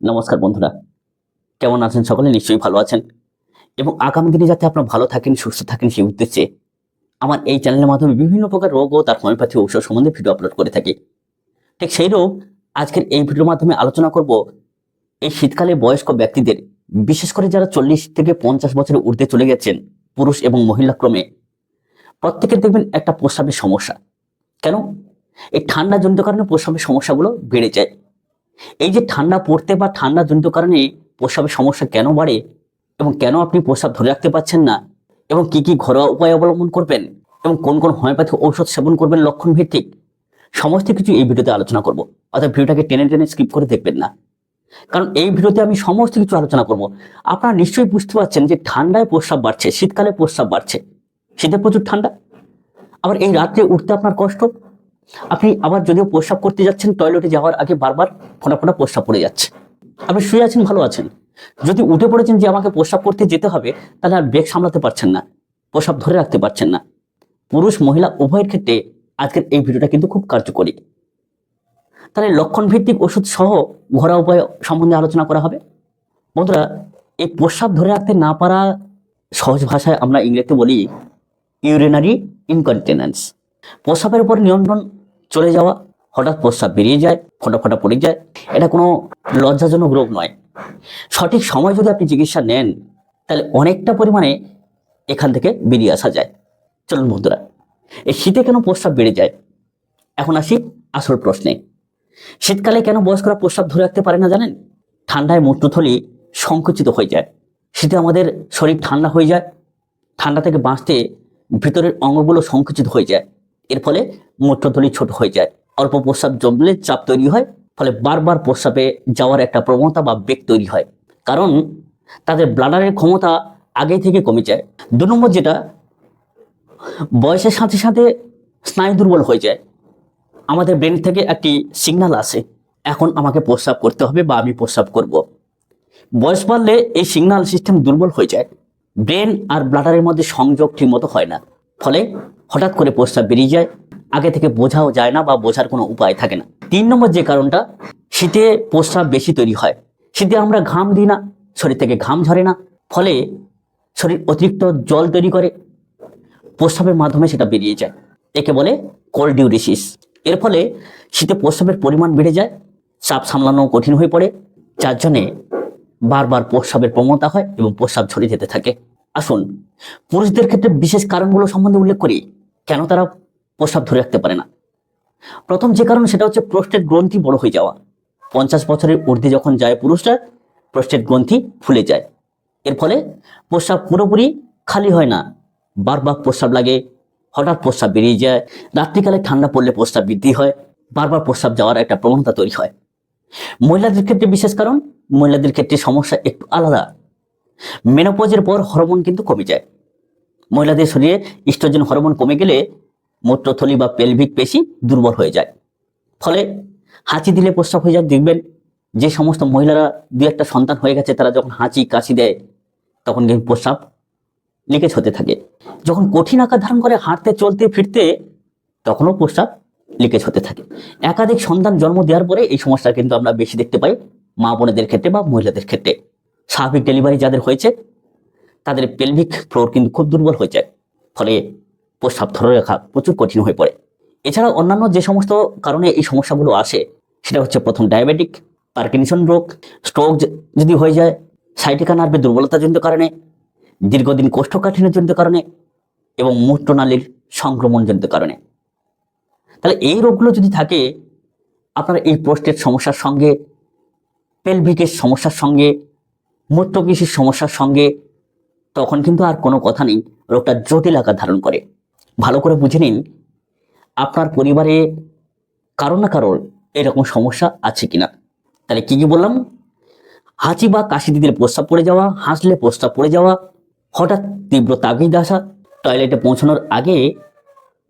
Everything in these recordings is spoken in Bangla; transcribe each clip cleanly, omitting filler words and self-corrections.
নমস্কার বন্ধুরা, কেমন আছেন? সকলে নিশ্চয়ই ভালো আছেন এবং আগামী দিনে যাতে আপনারা ভালো থাকেন, সুস্থ থাকেন সেই উদ্দেশ্যে আমার এই চ্যানেলের মাধ্যমে বিভিন্ন প্রকার রোগ ও তার হোমিওপ্যাথি ঔষধ সম্বন্ধে ভিডিও আপলোড করে থাকি। ঠিক সেই রোগ আজকের এই ভিডিওর মাধ্যমে আলোচনা করব এই শীতকালে বয়স্ক ব্যক্তিদের, বিশেষ করে যারা 40 থেকে 50 বছরের ঊর্ধ্বে চলে গেছেন, পুরুষ এবং মহিলা ক্রমে, প্রত্যেকের দেখবেন একটা প্রস্রাবের সমস্যা। কেন? এই ঠান্ডা জনিত কারণে প্রস্রাবের সমস্যাগুলো বেড়ে যায়। এই যে ঠান্ডা পড়তে বা ঠান্ডা জনিত কারণে প্রস্রাবের সমস্যা কেন বাড়ে এবং কেন আপনি প্রস্রাব ধরে রাখতে পারছেন না এবং কি কি ঘরোয়া উপায় অবলম্বন করবেন এবং কোন কোন হোমিওপ্যাথি ঔষধ সেবন করবেন লক্ষণ ভিত্তিক, সমস্ত কিছু এই ভিডিওতে আলোচনা করব। অর্থাৎ ভিডিওটাকে টেনে টেনে স্কিপ করে দেখবেন না, কারণ এই ভিডিওতে আমি সমস্ত কিছু আলোচনা করব। আপনারা নিশ্চয়ই বুঝতে পারছেন যে ঠান্ডায় প্রস্রাব বাড়ছে, শীতকালে প্রস্রাব বাড়ছে, শীতে প্রচুর ঠান্ডা, আবার এই রাত্রে উঠতে আপনার কষ্ট। আপনি আবার যদিও প্রস্রাব করতে যাচ্ছেন, টয়লেটে যাওয়ার আগে বারবার ফোঁটা ফোঁটা প্রস্রাব পড়ে যাচ্ছে। আপনি শুয়ে আছেন, ভালো আছেন, যদি উঠে পড়েছেন যে আমাকে প্রস্রাব করতে যেতে হবে, তাহলে আর ব্রেক সামলাতে পারছেন না, প্রস্রাব ধরে রাখতে পারছেন না। পুরুষ মহিলা উভয়ের ক্ষেত্রে আজকের এই ভিডিওটা কিন্তু খুব কার্যকরী। তাহলে লক্ষণ ভিত্তিক ওষুধ সহ ঘরোয়া উপায় সম্বন্ধে আলোচনা করা হবে। বন্ধুরা, এই প্রস্রাব ধরে রাখতে না পারা, সহজ ভাষায় আমরা ইংরেজিতে বলি ইউরিনারি ইনকন্টিনেন্স। প্রস্রাবের উপর নিয়ন্ত্রণ চলে যাওয়া, হঠাৎ প্রস্রাব বেরিয়ে যায়, ফোঁটা ফোঁটা পড়ে যায়, এটা কোনো লজ্জাজনক রোগ নয়। সঠিক সময় যদি আপনি চিকিৎসা নেন, তাহলে অনেকটা পরিমাণে এখান থেকে বেরিয়ে আসা যায়। চলুন বন্ধুরা, এই শীতে কেন প্রস্রাব বেড়ে যায়, এখন আসি আসল প্রশ্নে। শীতকালে কেন বয়স্করা প্রস্রাব ধরে রাখতে পারে না জানেন? ঠান্ডায় মূত্রথলি সংকুচিত হয়ে যায়। শীতে আমাদের শরীর ঠান্ডা হয়ে যায়, ঠান্ডা থেকে বাঁচতে ভিতরের অঙ্গগুলো সংকুচিত হয়ে যায়। এর ফলে মূত্রথলি ছোট হয়ে যায়, অল্প প্রস্রাব জমলে চাপ তৈরি হয়, ফলে বারবার প্রস্রাবে যাওয়ার একটা প্রবণতা বা বেগ তৈরি হয়, কারণ তাদের ব্লাডারের ক্ষমতা আগে থেকে কমে যায়। 2 নম্বর, যেটা বয়সের সাথে সাথে স্নায়ু দুর্বল হয়ে যায়। আমাদের ব্রেন থেকে একটি সিগন্যাল আসে, এখন আমাকে প্রস্রাব করতে হবে বা আমি প্রস্রাব করব। বয়স বাড়লে এই সিগন্যাল সিস্টেম দুর্বল হয়ে যায়, ব্রেন আর ব্লাডারের মধ্যে সংযোগ ঠিকমতো হয় না, ফলে হঠাৎ করে প্রস্রাব বেরিয়ে যায়, আগে থেকে বোঝাও যায় না বা বোঝার কোনো উপায় থাকে না। 3 নম্বর যে কারণটা, শীতে প্রস্রাব বেশি তৈরি হয়। শীতে আমরা ঘাম দিই না, শরীর থেকে ঘাম ঝরে না, ফলে শরীর অতিরিক্ত জল তৈরি করে, প্রস্রাবের মাধ্যমে সেটা বেরিয়ে যায়, একে বলে কোল্ড ডিউরিসিস। এর ফলে শীতে প্রস্রাবের পরিমাণ বেড়ে যায়, চাপ সামলানো কঠিন হয়ে পড়ে, যার জন্যে বারবার প্রস্রাবের প্রবণতা হয় এবং প্রস্রাব ঝরে যেতে থাকে। আসুন পুরুষদের ক্ষেত্রে বিশেষ কারণগুলো সম্বন্ধে উল্লেখ করি, কেন তারা প্রস্রাব ধরে রাখতে পারে না। প্রথম যে কারণ, সেটা হচ্ছে প্রোস্টেট গ্রন্থি বড় হয়ে যাওয়া। 50 বছরের ঊর্ধ্বে যখন যায় পুরুষরা, প্রোস্টেট গ্রন্থি ফুলে যায়, এর ফলে প্রস্রাব পুরোপুরি খালি হয় না, বারবার প্রস্রাব লাগে, হঠাৎ প্রস্রাব বেরিয়ে যায়, রাত্রিকালে ঠান্ডা পড়লে প্রস্রাব বৃদ্ধি হয়, বারবার প্রস্রাব যাওয়ার একটা প্রবণতা তৈরি হয়। মহিলাদের ক্ষেত্রে বিশেষ কারণ, মহিলাদের ক্ষেত্রে সমস্যা একটু আলাদা। মেনোপজের পর হরমোন কিন্তু কমে যায়। মহিলাদের শরীরে ইস্ট্রোজেন হরমোন কমে গেলে মূত্রথলি বা পেলভিক পেশি দুর্বল হয়ে যায়, ফলে হাঁচি দিলে প্রস্রাব হয়ে যায়। দেখবেন যে সমস্ত মহিলারা 2-1টা সন্তান হয়ে গেছে, তারা যখন হাঁচি কাশি দেয়, তখন কিন্তু প্রস্রাব লিকেজ হতে থাকে। যখন কঠিন আকার ধারণ করে হাঁটতে চলতে ফিরতে, তখনও প্রস্রাব লিকেজ হতে থাকে। একাধিক সন্তান জন্ম দেওয়ার পরে এই সমস্যা কিন্তু আমরা বেশি দেখতে পাই মা বোনেদের ক্ষেত্রে বা মহিলাদের ক্ষেত্রে। স্বাভাবিক ডেলিভারি যাদের হয়েছে, তাদের পেলভিক ফ্লোর কিন্তু খুব দুর্বল হয়ে যায়, ফলে প্রস্রাব ধরে রাখা প্রচুর কঠিন হয়ে পড়ে। এছাড়া অন্যান্য যে সমস্ত কারণে এই সমস্যাগুলো আসে, সেটা হচ্ছে প্রথম ডায়াবেটিক, পার্কিনসন রোগ, স্ট্রোক যদি হয়ে যায়, সাইটিকা নার্ভের দুর্বলতাজনিত কারণে, দীর্ঘদিন কোষ্ঠকাঠিন্যজনিত কারণে এবং মূত্রনালীর সংক্রমণজনিত কারণে। তাহলে এই রোগগুলো যদি থাকে, আপনার এই প্রোস্টেট সমস্যার সঙ্গে, পেলভিকের সমস্যার সঙ্গে, মূত্রপেশির সমস্যার সঙ্গে, তখন কিন্তু আর কোনো কথা নেই, রোগটা জটিল আকার ধারণ করে। ভালো করে বুঝে নিন আপনার পরিবারে কারো না কারোর এরকম সমস্যা আছে কিনা। তাহলে কি কি বললাম? হাঁচি বা কাশি দিলে প্রস্রাব পড়ে যাওয়া, হাসলে প্রস্রাব পড়ে যাওয়া, হঠাৎ তীব্র তাগিদ আসা, টয়লেটে পৌঁছানোর আগে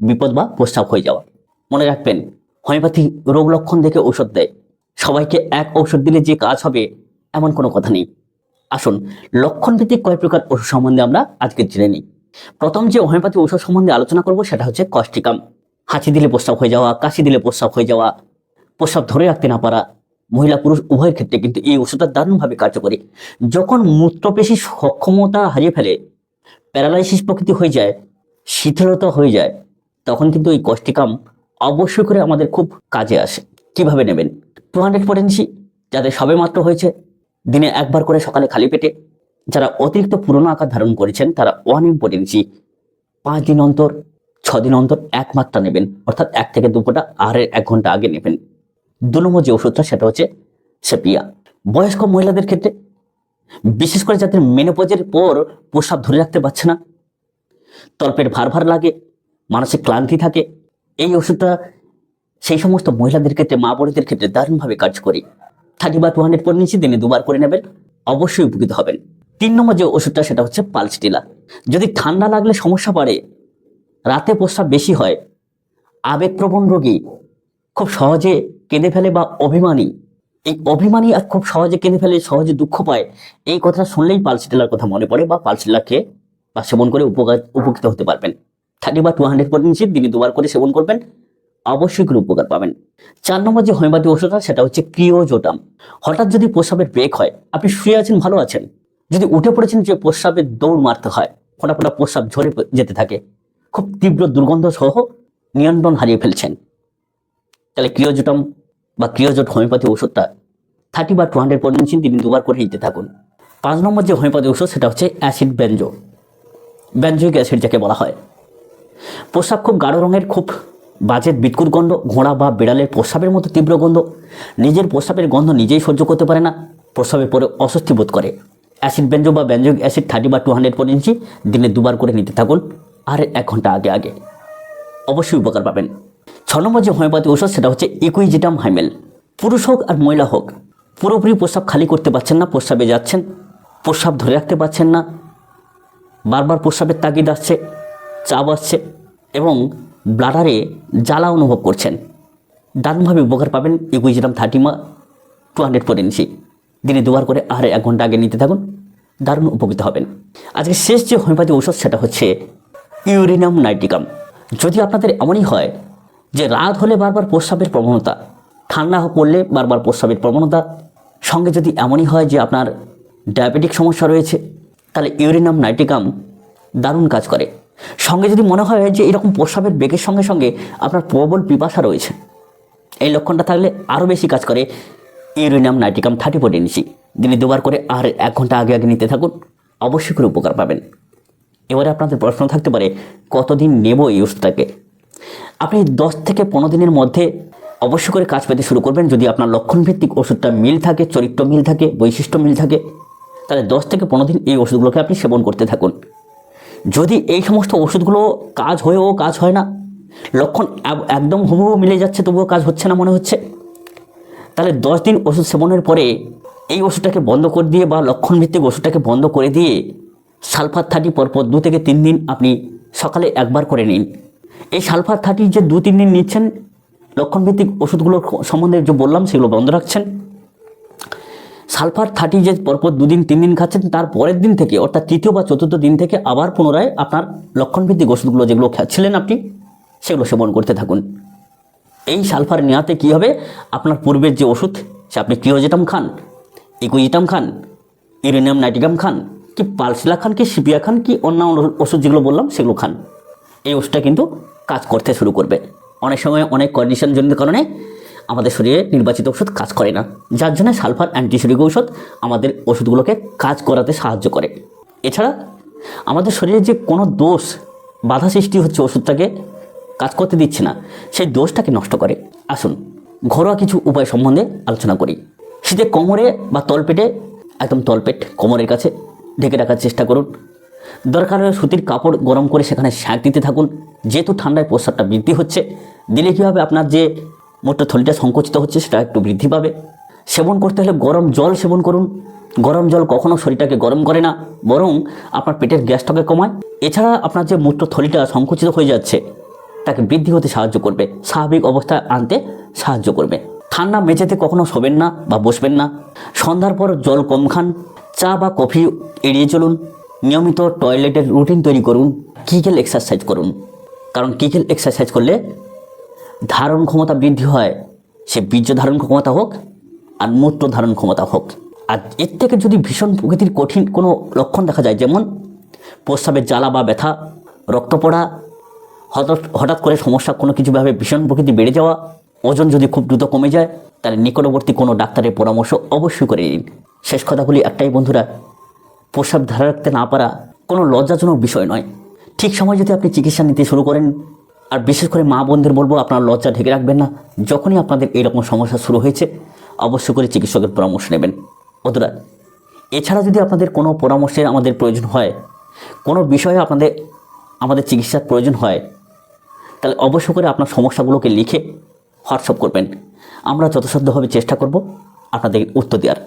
বিপদ বা প্রস্রাব হয়ে যাওয়া। মনে রাখবেন, হোমিওপ্যাথি রোগ লক্ষণ দেখে ঔষধ দেয়, সবাইকে এক ঔষধ দিলে যে কাজ হবে এমন কোনো কথা নেই। আসুন লক্ষণ ভিত্তিক কয় প্রকার ওষুধ সম্বন্ধে আমরা আজকে জেনে নিই। প্রথম যে হোমিওপ্যাথি ঔষধ সম্বন্ধে আলোচনা করব, সেটা হচ্ছে কস্টিকাম। হাঁচি দিলে প্রস্রাব হয়ে যাওয়া, কাশি দিলে প্রস্রাব হয়ে যাওয়া, প্রস্রাব ধরে রাখতে না পারা, মহিলা পুরুষ উভয়ের ক্ষেত্রে কিন্তু এই ওষুধটা দারুণভাবে কার্যকরী। যখন মূত্রপেশী সক্ষমতা হারিয়ে ফেলে, প্যারালাইসিস প্রকৃতি হয়ে যায়, শিথিলতা হয়ে যায়, তখন কিন্তু এই কস্টিকাম অবশ্যই করে আমাদের খুব কাজে আসে। কিভাবে নেবেন? 200 পটেন্সি যাদের সবেমাত্র হয়েছে, দিনে একবার করে সকালে খালি পেটে। যারা অতিরিক্ত পুরনো আকার ধারণ করেছেন তারা 1 পটেন্সি 5 দিন অন্তর, 6 দিন অন্তর এক মাত্রা নেবেন, অর্থাৎ 1 থেকে 2 ফোঁটা আহারের 1 ঘন্টা আগে নেবেন। 2 নম্বর যে ওষুধটা সেটা হচ্ছে সেপিয়া। বয়স্ক মহিলাদের ক্ষেত্রে, বিশেষ করে যাদের মেনোপজের পর প্রস্রাব ধরে রাখতে পারছে না, তলপেট ভার ভার লাগে, মানসিক ক্লান্তি থাকে, এই ওষুধটা সেই সমস্ত মহিলাদের ক্ষেত্রে, মা বোনদের ক্ষেত্রে দারুণভাবে কার্যকরী। 30 বা 200 পর নিচে দিনে 2 বার করে নেবেন, অবশ্যই উপকৃত হবেন। 3 নম্বর যে ওষুধটা সেটা হচ্ছে পালস টিলা। যদি ঠান্ডা লাগলে সমস্যা বাড়ে, রাতে প্রস্রাব বেশি হয়, আবেগপ্রবণ রোগী, খুব সহজে কেঁদে ফেলে বা অভিমানী, এই অভিমানী আর খুব সহজে কেঁদে ফেলে, সহজে দুঃখ পায়, এই কথা শুনলেই পালস টিলার কথা মনে পড়ে বা পালস টিলা খেয়ে বা সেবন করে উপকৃত হতে পারবেন। 30 বা 200 পর নিচে দিনে 2 বার করে সেবন করবেন, অবশ্যই করে উপকার পাবেন। 4 নম্বর যে হোমিওপ্যাথি ওষুধটা সেটা হচ্ছে ক্রিওজোটাম। হঠাৎ যদি প্রস্রাবের ব্রেক হয়, আপনি শুয়ে আছেন, ভালো আছেন, যদি উঠে পড়েছেন যে প্রস্রাবের দৌড় মারতে হয়, ফোটা ফোটা প্রস্রাব ঝরে যেতে থাকে, খুব তীব্র দুর্গন্ধ সহ নিয়ন্ত্রণ হারিয়ে ফেলছেন, তাহলে ক্রিওজোটাম বা ক্রিওজোট হোমিওপ্যাথি ওষুধটা 30 বা 200 পর নিচে দিনে 2 বার করে নিতে থাকুন। 5 নম্বর যে হোমিওপ্যাথি ওষুধ সেটা হচ্ছে অ্যাসিড বেনজোইক অ্যাসিড যাকে বলা হয়। প্রস্রাব খুব গাঢ় রঙের, খুব বাজে বিৎকুট গন্ধ, ঘোড়া বা বিড়ালের প্রস্রাবের মতো তীব্র গন্ধ, নিজের প্রস্রাবের গন্ধ নিজেই সহ্য করতে পারে না, প্রস্রাবের পরে অস্বস্তি বোধ করে, অ্যাসিড বেনজো বা বেনজোইক অ্যাসিড 30 বা 200 পর ইঞ্চি দিনে 2 বার করে নিতে থাকুন, আর 1 ঘন্টা আগে আগে, অবশ্যই উপকার পাবেন। 6 নম্বর যে হোমিওপ্যাথি ওষুধ সেটা হচ্ছে ইকুইজিটাম হাইমেল। পুরুষ হোক আর মহিলা হোক, পুরোপুরি প্রস্রাব খালি করতে পারছেন না, প্রস্রাবে যাচ্ছেন, প্রস্রাব ধরে রাখতে পারছেন না, বারবার প্রস্রাবের তাগিদ আসছে, চাপ আসছে এবং ব্লাডারে জ্বালা অনুভব করছেন, দারুণভাবে উপকার পাবেন ইকুইজিটাম 30 বা 200 পর ইঞ্চি দিনে 2 বার করে আর 1 ঘন্টা আগে নিতে থাকুন, দারুণ উপকৃত হবেন। আজকে শেষ যে হোমিওপ্যাথি ঔষধ সেটা হচ্ছে ইউরেনিয়াম নাইট্রিকাম। যদি আপনাদের এমনই হয় যে রাত হলে বারবার প্রস্রাবের প্রবণতা, ঠান্ডা পড়লে বারবার প্রস্রাবের প্রবণতা, সঙ্গে যদি এমনই হয় যে আপনার ডায়াবেটিক সমস্যা রয়েছে, তাহলে ইউরেনিয়াম নাইট্রিকাম দারুণ কাজ করে। সঙ্গে যদি মনে হয় যে এরকম প্রস্রাবের বেগের সঙ্গে সঙ্গে আপনার প্রবল পিপাসা রয়েছে, এই লক্ষণটা থাকলে আরও বেশি কাজ করে ইউরেনিয়াম নাইট্রিকাম 30 পর ইঞ্চি দিনে 2 বার করে আর 1 ঘন্টা আগে আগে নিতে থাকুন, অবশ্যই করে উপকার পাবেন। এবারে আপনাদের প্রশ্ন থাকতে পারে কতদিন নেব এই ওষুধটাকে? আপনি 10 থেকে 15 দিনের মধ্যে অবশ্যই করে কাজ পেতে শুরু করবেন। যদি আপনার লক্ষণভিত্তিক ওষুধটা মিল থাকে, চরিত্র মিল থাকে, বৈশিষ্ট্য মিল থাকে, তাহলে 10 থেকে 15 দিন এই ওষুধগুলোকে আপনি সেবন করতে থাকুন। যদি এই সমস্ত ওষুধগুলো কাজ হয়েও কাজ হয় না, লক্ষণ একদম হুবহু মিলে যাচ্ছে তবুও কাজ হচ্ছে না মনে হচ্ছে, তাহলে 10 দিন ওষুধ সেবনের পরে এই ওষুধটাকে বন্ধ করে দিয়ে বা লক্ষণভিত্তিক ওষুধটাকে বন্ধ করে দিয়ে সালফার 30 পরপর 2 থেকে 3 দিন আপনি সকালে একবার করে নিন। এই সালফার 30 যে 2-3 দিন নিচ্ছেন, লক্ষণভিত্তিক ওষুধগুলো সম্বন্ধে যে বললাম সেগুলো বন্ধ রাখছেন, সালফার 30 যে পরপর 2 দিন 3 দিন খাচ্ছেন, তার পরের দিন থেকে অর্থাৎ 3য় বা 4র্থ দিন থেকে আবার পুনরায় আপনার লক্ষণভিত্তিক ওষুধগুলো যেগুলো খাচ্ছিলেন আপনি সেগুলো সেবন করতে থাকুন। এই সালফার নেওয়াতে কী হবে, আপনার পূর্বের যে ওষুধ সে আপনি ক্রিওজেটাম খান, ইকুইজিটাম খান, ইউরেনিয়াম নাইট্রিকাম খান, কি পালসিলা খান, কি সিপিয়া খান, কি অন্যান্য ওষুধ যেগুলো বললাম সেগুলো খান, এই ওষুধটা কিন্তু কাজ করতে শুরু করবে। অনেক সময় অনেক কন্ডিশনজনিত কারণে আমাদের শরীরে নির্বাচিত ওষুধ কাজ করে না, যার জন্য সালফার অ্যান্টিসেরিক ঔষধ আমাদের ওষুধগুলোকে কাজ করাতে সাহায্য করে। এছাড়া আমাদের শরীরে যে কোনো দোষ বাধা সৃষ্টি হচ্ছে, ওষুধটাকে কাজ করতে দিচ্ছে না, সেই দোষটাকে নষ্ট করে। আসুন ঘরোয়া কিছু উপায় সম্বন্ধে আলোচনা করি। শীতে কোমরে বা তলপেটে, একদম তলপেট কোমরের কাছে ঢেকে রাখার চেষ্টা করুন। দরকার হলে সুতির কাপড় গরম করে সেখানে সেঁক দিতে থাকুন, যেহেতু ঠান্ডায় প্রস্রাবটা বৃদ্ধি হচ্ছে, দিলে কী হবে, আপনার যে মূত্রথলিটা সংকুচিত হচ্ছে সেটা একটু বৃদ্ধি পাবে। সেবন করতে হলে গরম জল সেবন করুন। গরম জল কখনো শরীরটাকে গরম করে না, বরং আপনার পেটের গ্যাসটাকে কমায়। এছাড়া আপনার যে মূত্রথলিটা সংকুচিত হয়ে যাচ্ছে তাকে বৃদ্ধি হতে সাহায্য করবে, স্বাভাবিক অবস্থায় আনতে সাহায্য করবে। ঠান্ডা মেঝেতে কখনো শোবেন না বা বসবেন না। সন্ধ্যার পর জল কম খান, চা বা কফি এড়িয়ে চলুন। নিয়মিত টয়লেটের রুটিন তৈরি করুন। কিগেল এক্সারসাইজ করুন, কারণ কিগেল এক্সারসাইজ করলে ধারণ ক্ষমতা বৃদ্ধি হয়, সে বীর্য ধারণ ক্ষমতা হোক আর মূত্র ধারণ ক্ষমতা হোক। আর এর থেকে যদি ভীষণ প্রকৃতির কঠিন কোনো লক্ষণ দেখা যায়, যেমন প্রস্রাবের জ্বালা বা ব্যথা, রক্ত পড়া, হঠাৎ করে সমস্যা কোনো কিছুভাবে ভীষণ প্রকৃতি বেড়ে যাওয়া, ওজন যদি খুব দ্রুত কমে যায়, তাহলে নিকটবর্তী কোনো ডাক্তারের পরামর্শ অবশ্যই করে নিন। শেষ কথা বলি একটাই বন্ধুরা, প্রস্রাব ধারা রাখতে না পারা কোনো লজ্জাজনক বিষয় নয়। ঠিক সময় যদি আপনি চিকিৎসা নিতে শুরু করেন, আর বিশেষ করে মা বোনদের বলবো আপনার লজ্জা ঢেকে রাখবেন না। যখনই আপনাদের এইরকম সমস্যা শুরু হয়েছে অবশ্যই করে চিকিৎসকের পরামর্শ নেবেন। বন্ধুরা, এছাড়া যদি আপনাদের কোনো পরামর্শের আমাদের প্রয়োজন হয়, কোনো বিষয়ে আমাদের চিকিৎসার প্রয়োজন হয়, তাহলে অবশ্যই করে আপনার সমস্যাগুলোকে লিখে হোয়াটসঅ্যাপ করবেন। আমরা যথাসাধ্যভাবে চেষ্টা করব আপনাদের উত্তর দেওয়ার।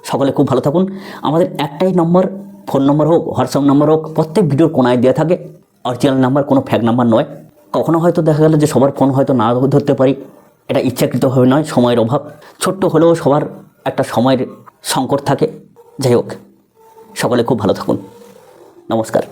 সকলে খুব ভালো থাকুন। আমাদের একটাই নম্বর, ফোন নম্বর হোক, হোয়াটসঅ্যাপ নম্বর হোক, প্রত্যেক ভিডিওর কোনায় দেওয়া থাকে। অরিজিনাল নাম্বার, কোনো ফ্যাক নাম্বার নয়। কখনো হয়তো দেখা গেল যে সবার ফোন হয়তো না ধরতে পারি, এটা ইচ্ছাকৃতভাবে নয়, সময়ের অভাব। ছোট্ট হলেও সবার একটা সময়ের সংকট থাকে। যাই হোক, সকলে খুব ভালো থাকুন। নমস্কার।